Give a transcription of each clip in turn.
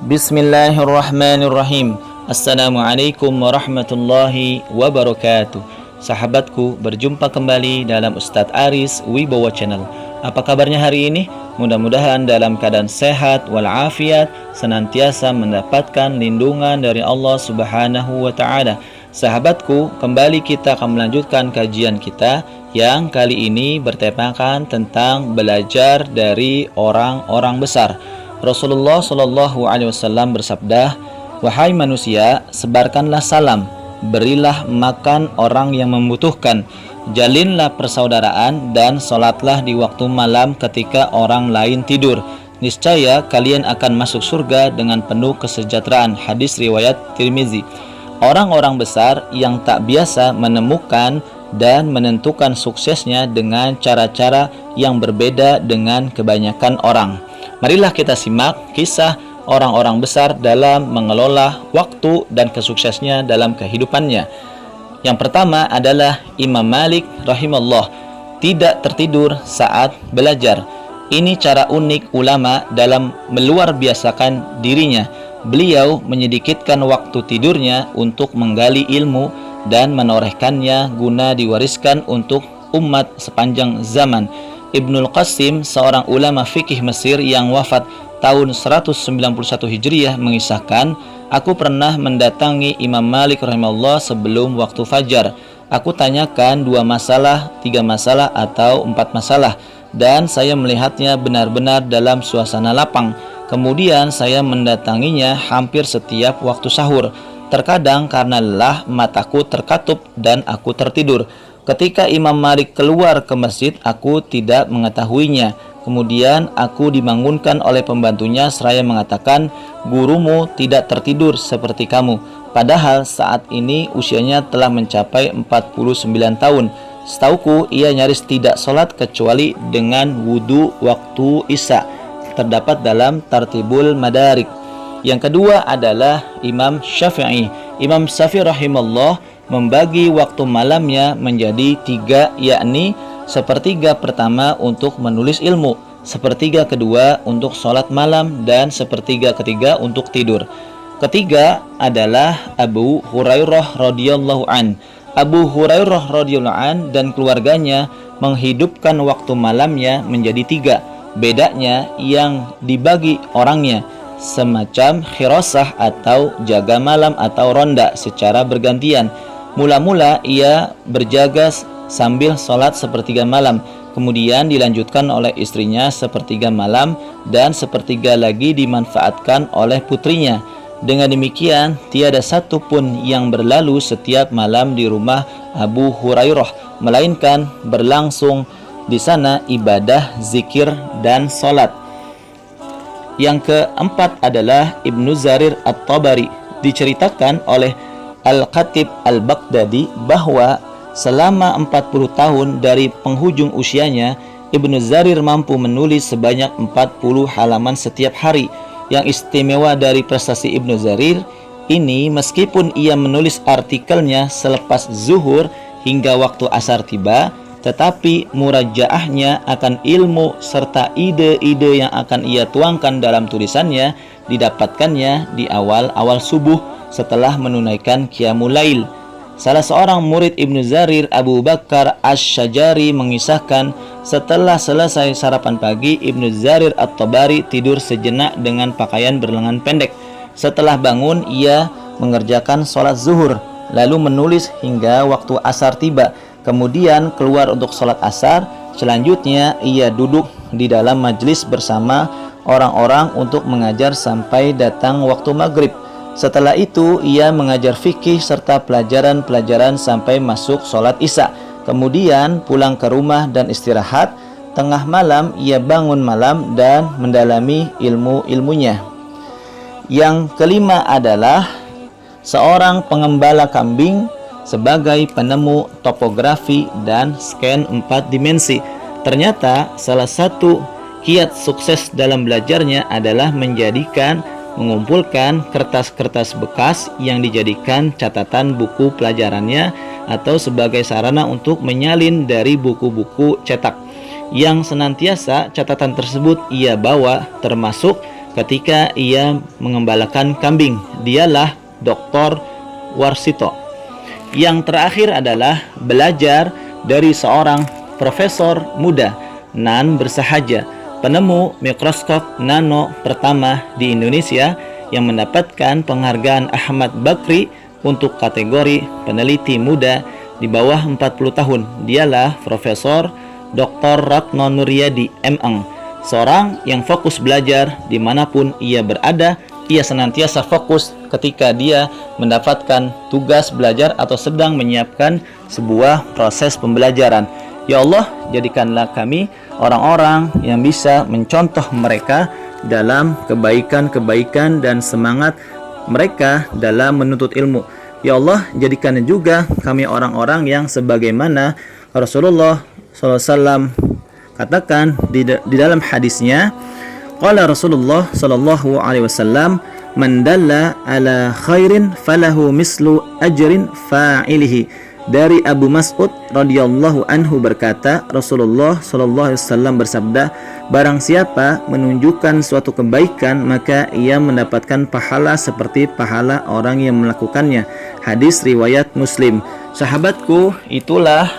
Bismillahirrahmanirrahim. Assalamualaikum warahmatullahi wabarakatuh. Sahabatku, berjumpa kembali dalam Ustadz Aris Wibowo Channel. Apa kabarnya hari ini? Mudah-mudahan dalam keadaan sehat walafiat, senantiasa mendapatkan lindungan dari Allah Subhanahu wa Ta'ala. Sahabatku, kembali kita akan melanjutkan kajian kita yang kali ini bertemakan tentang belajar dari orang-orang besar. Rasulullah Shallallahu Alaihi Wasallam bersabda, "Wahai manusia, sebarkanlah salam, berilah makan orang yang membutuhkan, jalinlah persaudaraan, dan sholatlah di waktu malam ketika orang lain tidur. Niscaya kalian akan masuk surga dengan penuh kesejahteraan." Hadis riwayat Tirmizi. Orang-orang besar yang tak biasa menemukan dan menentukan suksesnya dengan cara-cara yang berbeda dengan kebanyakan orang. Marilah kita simak kisah orang-orang besar dalam mengelola waktu dan kesuksesnya dalam kehidupannya. Yang pertama adalah Imam Malik rahimahullah, tidak tertidur saat belajar. Ini cara unik ulama dalam meluar biasakan dirinya. Beliau menyedikitkan waktu tidurnya untuk menggali ilmu dan menorehkannya guna diwariskan untuk umat sepanjang zaman. Ibnul Qasim, seorang ulama fikih Mesir yang wafat tahun 191 Hijriah, mengisahkan, "Aku pernah mendatangi Imam Malik rahimahullah sebelum waktu fajar. Aku tanyakan 2 masalah, 3 masalah, atau 4 masalah, dan saya melihatnya benar-benar dalam suasana lapang. Kemudian saya mendatanginya hampir setiap waktu sahur. Terkadang karena lelah mataku terkatup dan aku tertidur. Ketika Imam Malik keluar ke masjid, aku tidak mengetahuinya. Kemudian aku dibangunkan oleh pembantunya seraya mengatakan, 'Gurumu tidak tertidur seperti kamu.' Padahal saat ini usianya telah mencapai 49 tahun. Setauku ia nyaris tidak sholat kecuali dengan wudhu waktu isya. Terdapat dalam Tartibul Madarik." Yang kedua adalah Imam Syafi'i. Imam Syafi'i rahimahullah membagi waktu malamnya menjadi 3, yakni sepertiga pertama untuk menulis ilmu, sepertiga kedua untuk sholat malam, dan sepertiga ketiga untuk tidur. Ketiga adalah Abu Hurairah radhiyallahu an. Abu Hurairah radhiyallahu an dan keluarganya menghidupkan waktu malamnya menjadi 3. Bedanya yang dibagi orangnya, semacam khirasah atau jaga malam atau ronda secara bergantian. Mula-mula ia berjaga sambil sholat sepertiga malam, kemudian dilanjutkan oleh istrinya sepertiga malam, dan sepertiga lagi dimanfaatkan oleh putrinya. Dengan demikian, tiada satu pun yang berlalu setiap malam di rumah Abu Hurairah, melainkan berlangsung di sana ibadah, zikir, dan sholat. Yang keempat adalah Ibnu Jarir At-Tabari. Diceritakan oleh Al-Khatib Al-Baghdadi bahwa selama 40 tahun dari penghujung usianya, Ibnu Jarir mampu menulis sebanyak 40 halaman setiap hari. Yang istimewa dari prestasi Ibnu Jarir ini, meskipun ia menulis artikelnya selepas zuhur hingga waktu asar tiba, tetapi murajaahnya akan ilmu serta ide-ide yang akan ia tuangkan dalam tulisannya didapatkannya di awal-awal subuh setelah menunaikan qiyamul lail. Salah seorang murid Ibnu Jarir, Abu Bakar Asy-Syajari, mengisahkan, setelah selesai sarapan pagi, Ibnu Jarir At-Tabari tidur sejenak dengan pakaian berlengan pendek. Setelah bangun, ia mengerjakan sholat zuhur, lalu menulis hingga waktu asar tiba. Kemudian keluar untuk sholat asar. Selanjutnya ia duduk di dalam majelis bersama orang-orang untuk mengajar sampai datang waktu maghrib. Setelah itu ia mengajar fikih serta pelajaran-pelajaran sampai masuk sholat isya. Kemudian pulang ke rumah dan istirahat. Tengah malam ia bangun malam dan mendalami ilmu-ilmunya. Yang kelima adalah seorang pengembala kambing sebagai penemu topografi dan scan 4 dimensi. Ternyata salah satu kiat sukses dalam belajarnya adalah mengumpulkan kertas-kertas bekas yang dijadikan catatan buku pelajarannya atau sebagai sarana untuk menyalin dari buku-buku cetak. Yang senantiasa catatan tersebut ia bawa, termasuk ketika ia mengembalakan kambing. Dialah Dr. Warsito. Yang terakhir adalah belajar dari seorang profesor muda, Nan Bersahaja, penemu mikroskop nano pertama di Indonesia yang mendapatkan penghargaan Ahmad Bakri untuk kategori peneliti muda di bawah 40 tahun. Dialah Profesor Dr. Ratno Nuryadi M.Eng, seorang yang fokus belajar dimanapun ia berada. Ia senantiasa fokus ketika dia mendapatkan tugas belajar atau sedang menyiapkan sebuah proses pembelajaran. Ya Allah, jadikanlah kami orang-orang yang bisa mencontoh mereka dalam kebaikan-kebaikan dan semangat mereka dalam menuntut ilmu. Ya Allah, jadikan juga kami orang-orang yang sebagaimana Rasulullah SAW katakan di dalam hadisnya, qala Rasulullah sallallahu alaihi wasallam, man dalla ala khairin falahu mislu ajrin fa'ilihi. Dari Abu Mas'ud radhiyallahu anhu berkata, Rasulullah sallallahu alaihi wasallam bersabda, barang siapa menunjukkan suatu kebaikan maka ia mendapatkan pahala seperti pahala orang yang melakukannya. Hadis riwayat Muslim. Sahabatku, itulah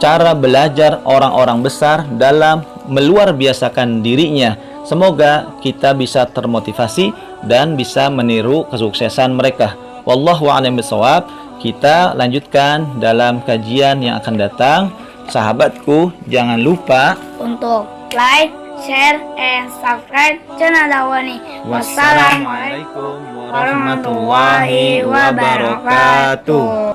cara belajar orang-orang besar dalam meluar biasakan dirinya. Semoga kita bisa termotivasi dan bisa meniru kesuksesan mereka. Wallahu a'lam bishawab. Kita lanjutkan dalam kajian yang akan datang. Sahabatku, jangan lupa untuk like, share, and subscribe channel Dawani. Wassalamualaikum warahmatullahi wabarakatuh.